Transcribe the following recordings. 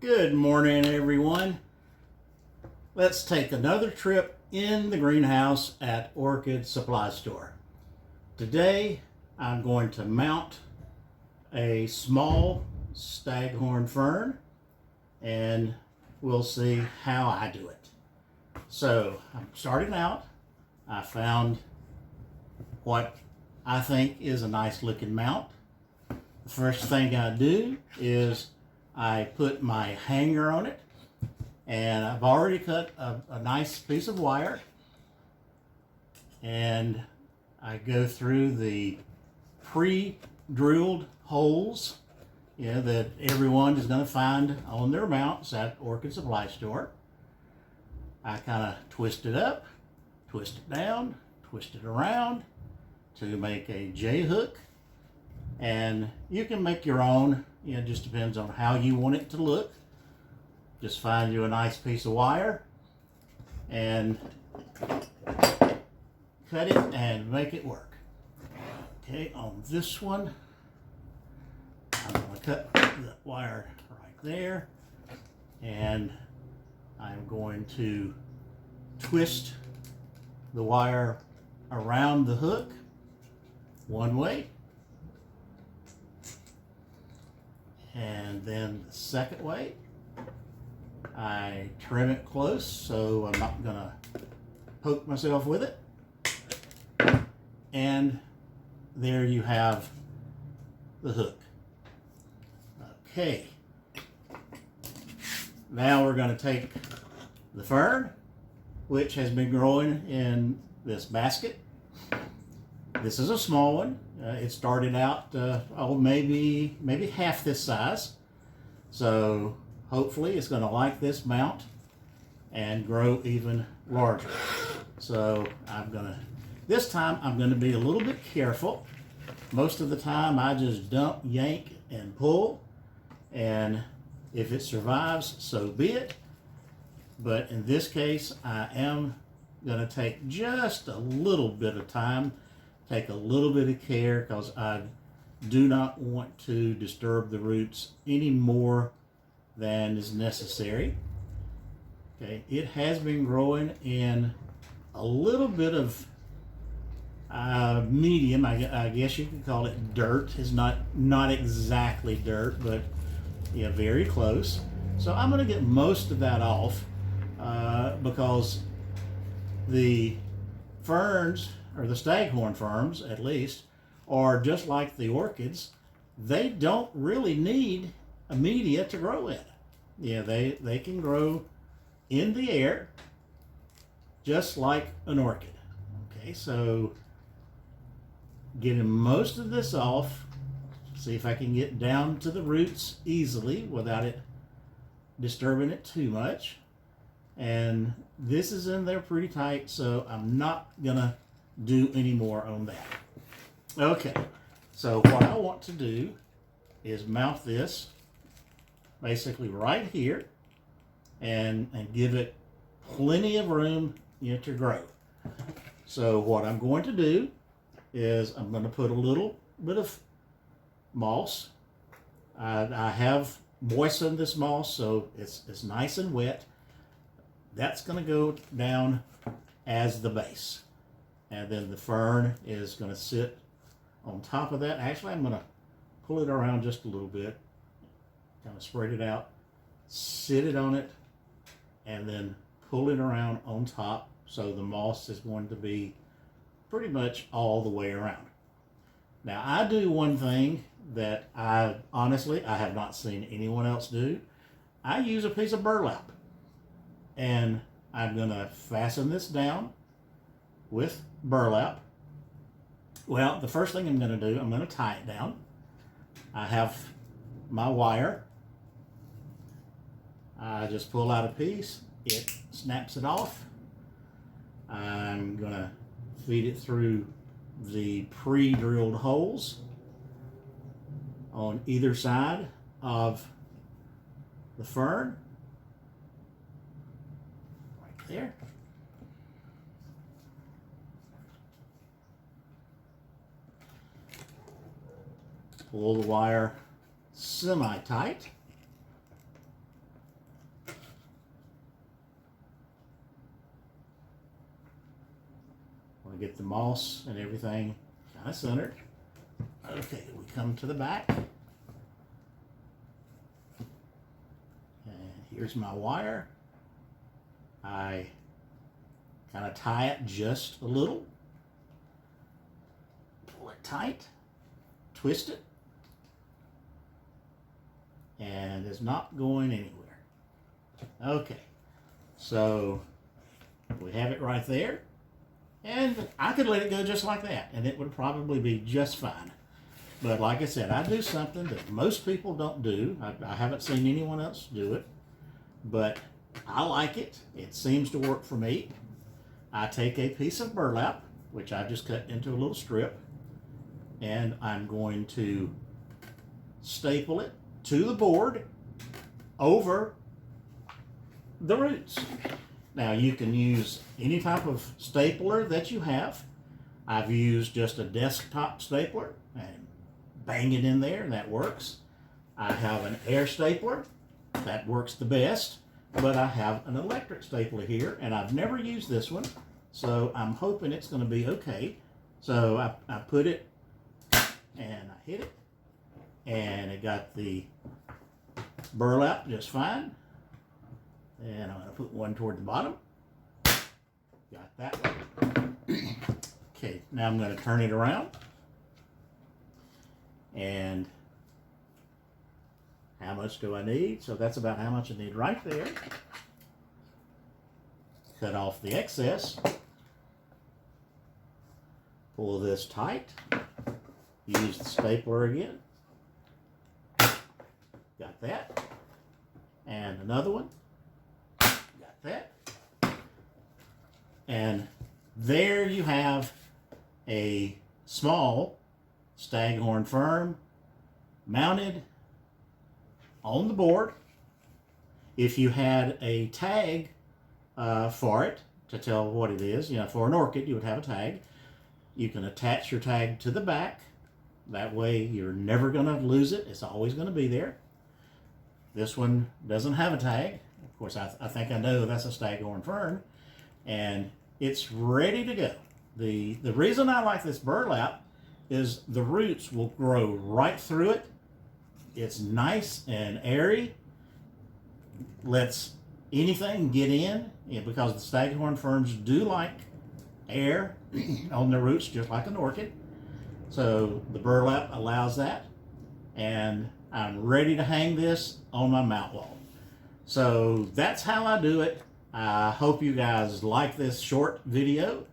Good morning, everyone. Let's take another trip in the greenhouse at Orchid Supply Store. Today, I'm going to mount a small staghorn fern, and we'll see how I do it. So, I'm starting out. I found what I think is a nice looking mount. The first thing I do is I put my hanger on it, and I've already cut a nice piece of wire, and I go through the pre-drilled holes that everyone is going to find on their mounts at Orchid Supply Store. I kind of twist it up, twist it down, twist it around to make a J-hook, and you can make your own. It just depends on how you want it to look. Just find you a nice piece of wire and cut it and make it work. Okay, on this one, I'm going to cut the wire right there, and I'm going to twist the wire around the hook one way, and then the second way I trim it close so I'm not gonna poke myself with it, and there you have the hook. Okay, now we're going to take the fern, which has been growing in this basket. This is a small one. It started out maybe half this size. So hopefully it's going to like this mount and grow even larger. So this time I'm going to be a little bit careful. Most of the time I just dump, yank, and pull, and if it survives, so be it. But in this case, I am going to take just a little bit of time, take a little bit of care, because I do not want to disturb the roots any more than is necessary. Okay, it has been growing in a little bit of medium, I guess you could call it dirt. It's not exactly dirt, but yeah, very close. So I'm going to get most of that off because the ferns, or the staghorn ferns at least, are just like the orchids. They don't really need a media to grow in. Yeah, they can grow in the air just like an orchid. Okay, so getting most of this off, see if I can get down to the roots easily without it disturbing it too much. And this is in there pretty tight, so I'm not gonna do any more on that. Okay, so what I want to do is mount this basically right here and give it plenty of room to grow. So what I'm going to do is I'm going to put a little bit of moss. I have moistened this moss so it's nice and wet. That's going to go down as the base, and then the fern is going to sit on top of that. Actually, I'm going to pull it around just a little bit, kind of spread it out, sit it on it, and then pull it around on top, so the moss is going to be pretty much all the way around. Now, I do one thing that I have not seen anyone else do. I use a piece of burlap, and I'm going to fasten this down with burlap. Well, the first thing I'm going to do, I'm going to tie it down. I have my wire. I just pull out a piece, it snaps it off. I'm going to feed it through the pre-drilled holes on either side of the fern, right there. Pull the wire semi-tight. get the moss and everything kind of centered. Okay, we come to the back. And here's my wire. I kind of tie it just a little. Pull it tight. Twist it. And it's not going anywhere. Okay, so we have it right there. And I could let it go just like that, and it would probably be just fine. But like I said, I do something that most people don't do. I haven't seen anyone else do it, but I like it. It seems to work for me. I take a piece of burlap, which I just cut into a little strip, and I'm going to staple it to the board over the roots. Now you can use any type of stapler that you have. I've used just a desktop stapler and bang it in there, and that works. I have an air stapler, that works the best, but I have an electric stapler here, and I've never used this one, so I'm hoping it's going to be okay. So I put it, and I hit it, and it got the burlap just fine. And I'm going to put one toward the bottom. Got that one. Okay, now I'm going to turn it around. And how much do I need? So that's about how much I need right there. Cut off the excess. Pull this tight. Use the stapler again. Got that. And another one. Got that. And there you have a small Staghorn fern mounted on the board. If you had a tag for it to tell what it is, for an orchid you would have a tag. You can attach your tag to the back. That way you're never going to lose it. It's always going to be there. This one doesn't have a tag. Of course, I think I know that's a Staghorn fern. And it's ready to go. The reason I like this burlap is the roots will grow right through it. It's nice and airy. Lets anything get in, because the Staghorn ferns do like air on their roots, just like an orchid. So the burlap allows that. And I'm ready to hang this on my mount wall. So that's how I do it. I hope you guys like this short video.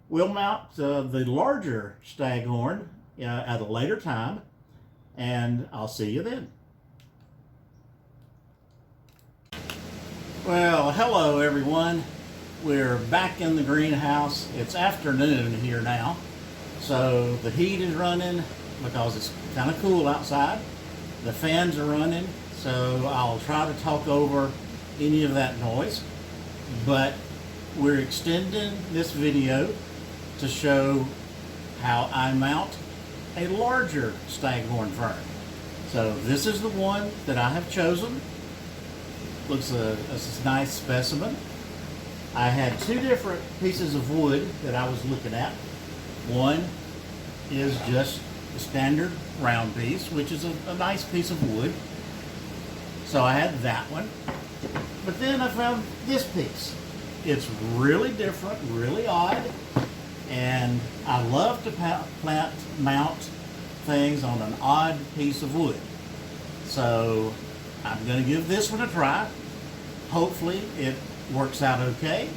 We'll mount the larger Staghorn at a later time, and I'll see you then. Well, hello everyone. We're back in the greenhouse. It's afternoon here now, so the heat is running because it's kind of cool outside. The fans are running, so I'll try to talk over any of that noise. But we're extending this video to show how I mount a larger Staghorn fern. So this is the one that I have chosen. Looks a nice specimen. I had two different pieces of wood that I was looking at. One is just a standard round piece, which is a nice piece of wood. So I had that one. But then I found this piece. It's really different, really odd, and I love to mount things on an odd piece of wood. So I'm going to give this one a try. Hopefully it works out okay.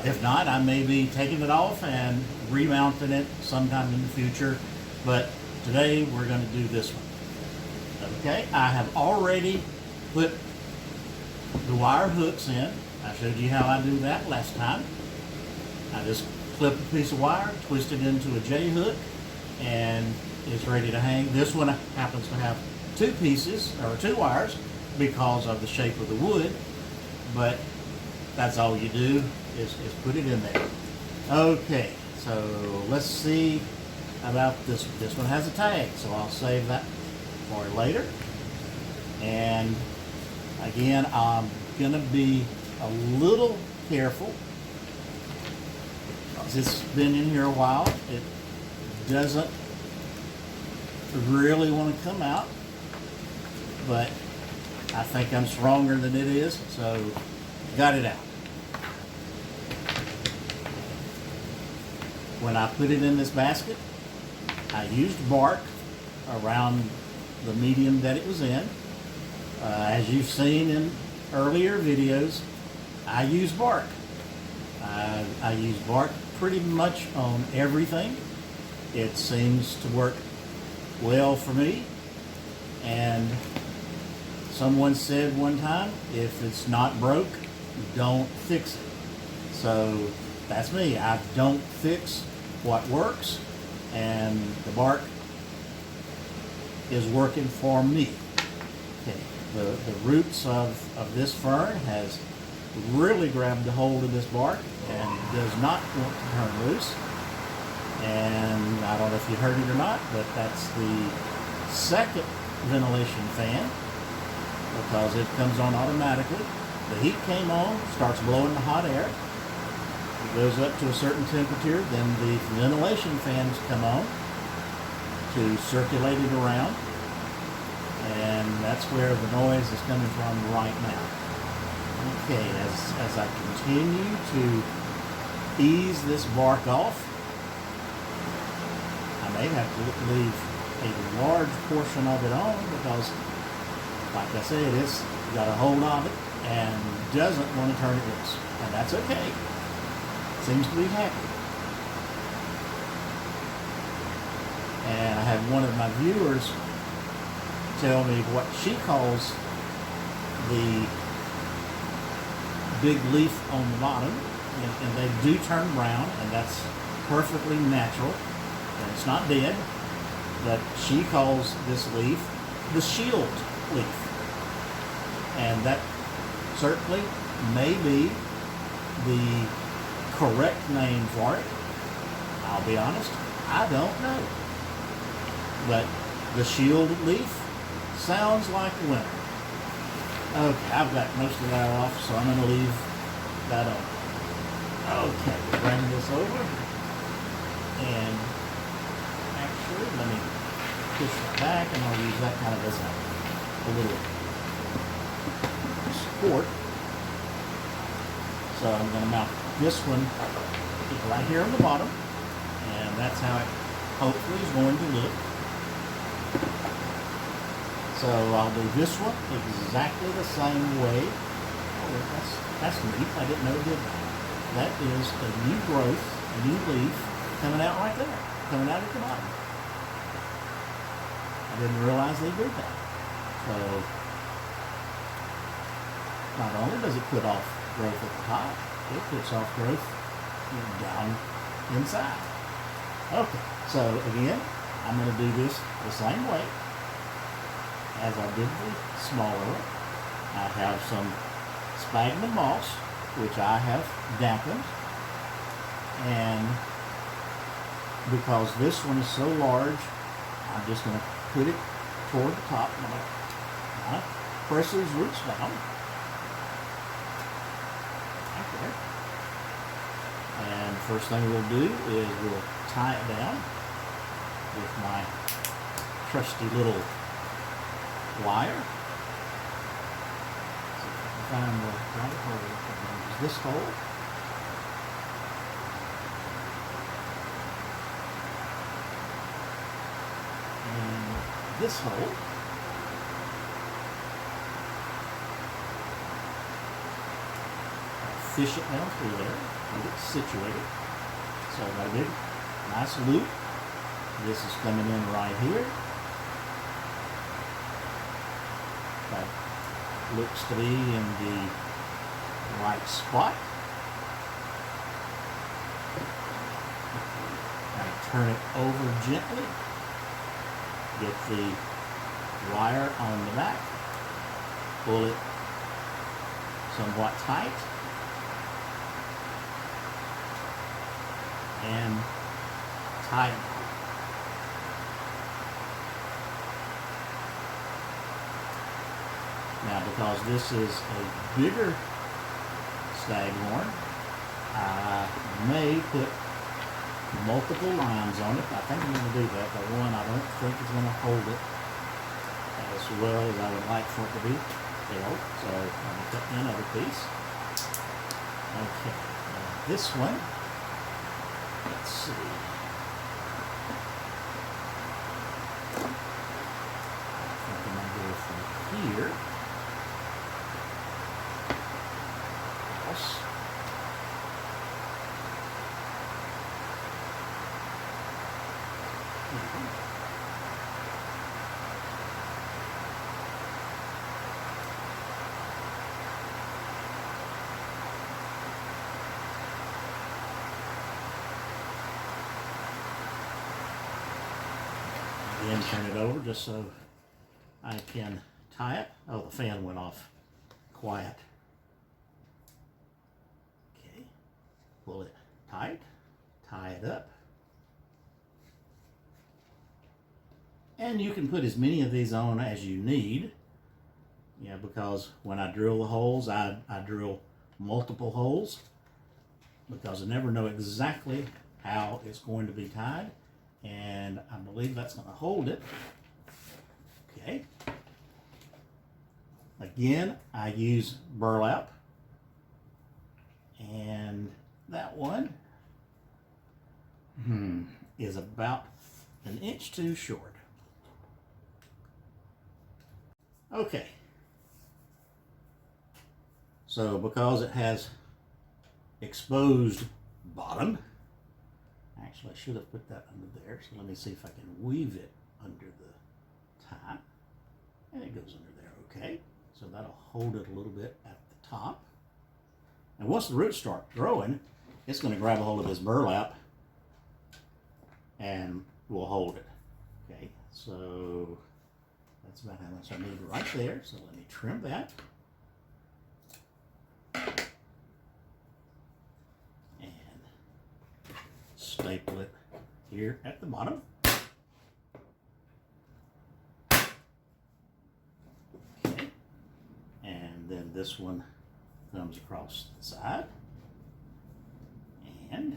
If not, I may be taking it off and remounting it sometime in the future. But today we're going to do this one. Okay, I have already put the wire hooks in. I showed you how I do that last time. I just clip a piece of wire, twist it into a J hook, and it's ready to hang. This one happens to have two pieces, or two wires, because of the shape of the wood, but that's all you do is put it in there. Okay, so let's see about this. This one has a tag, so I'll save that for later. And again, I'm gonna be a little careful because it's been in here a while. It doesn't really want to come out, but I think I'm stronger than it is, so got it out. When I put it in this basket, I used bark around the medium that it was in. As you've seen in earlier videos, I use bark. I use bark pretty much on everything. It seems to work well for me, and someone said one time, if it's not broke, don't fix it. So that's me. I don't fix what works, and the bark is working for me. Okay. The roots of this fern has really grabbed a hold of this bark and does not want to turn loose. And I don't know if you heard it or not, but that's the second ventilation fan, because it comes on automatically. The heat came on, starts blowing the hot air. It goes up to a certain temperature, then the ventilation fans come on to circulate it around. And that's where the noise is coming from right now. Okay, as I continue to ease this bark off, I may have to leave a large portion of it on because, like I said, it's got a hold of it and doesn't want to turn it loose. And that's okay. Seems to be happy. And I had one of my viewers tell me what she calls the big leaf on the bottom, and they do turn brown, and that's perfectly natural, and it's not dead, but she calls this leaf the shield leaf, and that certainly may be the correct name for it. I'll be honest, I don't know, but the shield leaf sounds like winter. Okay, I've got most of that off, so I'm going to leave that on. Okay, bring this over. And actually, let me push it back, and I'll use that kind of as a little support. So I'm going to mount this one right here on the bottom, and that's how it hopefully is going to look. So I'll do this one exactly the same way. Oh, that's neat. I didn't know it did that. That is a new growth, a new leaf coming out right there, coming out at the bottom. I didn't realize they did that. So not only does it put off growth at the top, it puts off growth down inside. Okay, so again, I'm going to do this the same way as I did the smaller one. I have some sphagnum moss, which I have dampened, and because this one is so large, I'm just going to put it toward the top. I'm going to press these roots down. Okay. And first thing we'll do is we'll tie it down with my trusty little wire. So if I can find the right hole, use this hole. And this hole. Fish it down through there, get it situated. So I got a big, nice loop. This is coming in right here. That looks to be in the right spot. Kind of turn it over gently. Get the wire on the back. Pull it somewhat tight. And tie it. Now, because this is a bigger staghorn, I may put multiple lines on it. I think I'm going to do that, but one I don't think is going to hold it as well as I would like for it to be held. So I'm going to cut me another piece. Okay, this one, let's see. I think I'm going to go from here. Yes. Then turn it over just so I can tie it. Oh, the fan went off. Quiet. Okay, pull it tight, tie it up. And you can put as many of these on as you need. Yeah, because when I drill the holes, I drill multiple holes because I never know exactly how it's going to be tied. And I believe that's going to hold it. Okay. Again, I use burlap. And that one is about an inch too short. Okay. So because it has exposed bottom, actually, I should have put that under there, so let me see if I can weave it under the tie. And it goes under there, okay. So that'll hold it a little bit at the top. And once the roots start growing, it's going to grab a hold of this burlap and will hold it. Okay, so that's about how much I need right there. So let me trim that. Staple it here at the bottom. Okay. And then this one comes across the side. And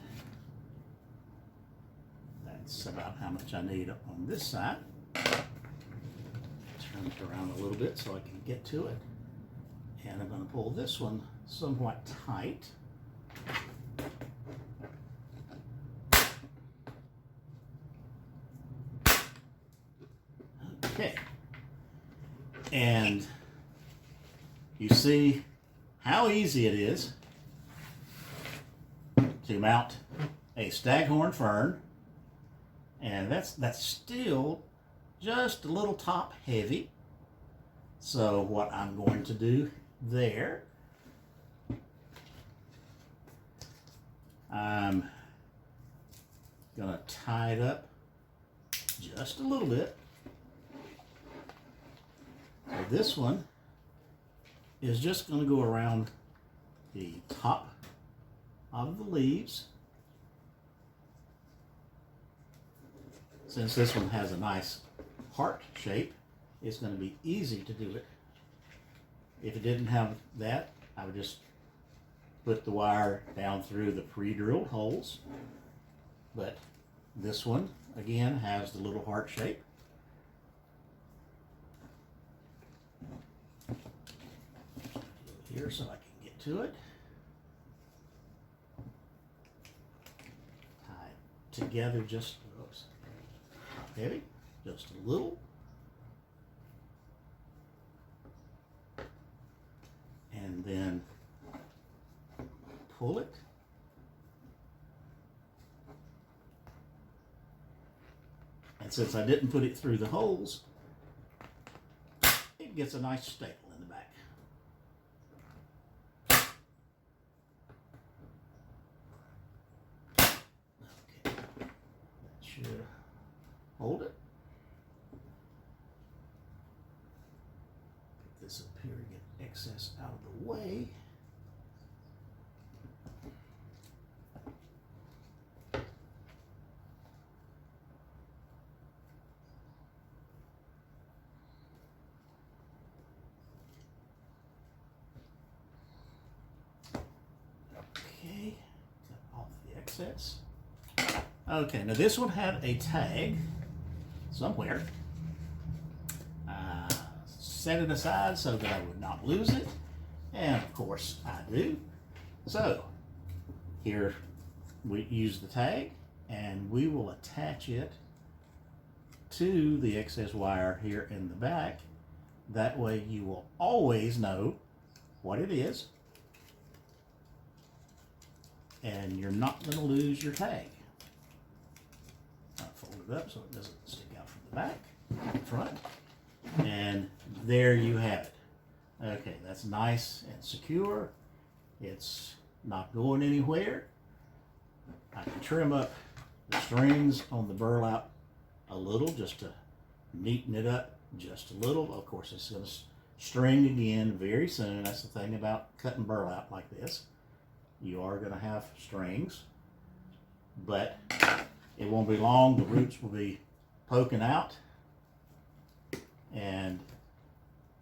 that's about how much I need on this side. Turn it around a little bit so I can get to it. And I'm going to pull this one somewhat tight. Okay, and you see how easy it is to mount a Staghorn fern, and that's still just a little top heavy. So what I'm going to do there, I'm gonna tie it up just a little bit. So this one is just going to go around the top of the leaves. Since this one has a nice heart shape, it's going to be easy to do it. If it didn't have that, I would just put the wire down through the pre-drilled holes. But this one, again, has the little heart shape. Here so I can get to it. Tie it together just heavy, just a little. And then pull it. And since I didn't put it through the holes, it gets a nice staple in the back. Should hold it. Get this up here and get excess out of the way. Okay, cut off the excess. Okay, now this one had a tag somewhere. Set it aside so that I would not lose it, and of course I do. So here we use the tag, and we will attach it to the excess wire here in the back. That way you will always know what it is, and you're not going to lose your tag. I'll fold it up so it doesn't stick out from the back, front, and there you have it. Okay, that's nice and secure. It's not going anywhere. I can trim up the strings on the burlap a little just to neaten it up just a little. Of course, it's going to string again very soon. That's the thing about cutting burlap like this. You are going to have strings, but it won't be long. The roots will be poking out, and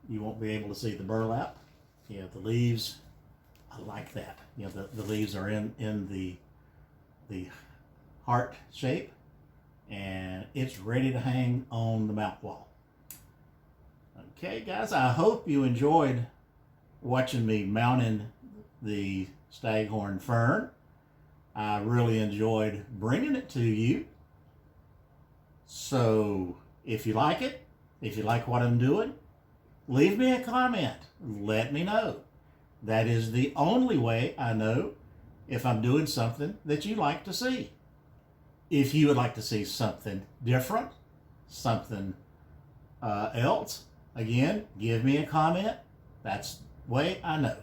you won't be able to see the burlap. You know, the leaves, I like that. You know, the leaves are in the heart shape, and it's ready to hang on the mount wall. Okay, guys, I hope you enjoyed watching me mounting the Staghorn Fern. I really enjoyed bringing it to you. So if you like it, if you like what I'm doing, leave me a comment. Let me know. That is the only way I know if I'm doing something that you like to see. If you would like to see something different, something else, again, give me a comment. That's the way I know.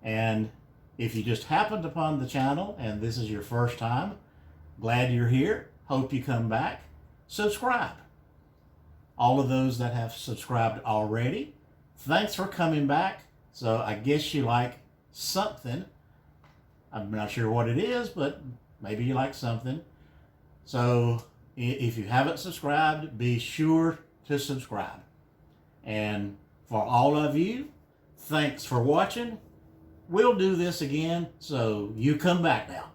And if you just happened upon the channel and this is your first time, glad you're here. Hope you come back. Subscribe. All of those that have subscribed already, thanks for coming back. So I guess you like something. I'm not sure what it is, but maybe you like something. So if you haven't subscribed, be sure to subscribe. And for all of you, thanks for watching. We'll do this again, so you come back now.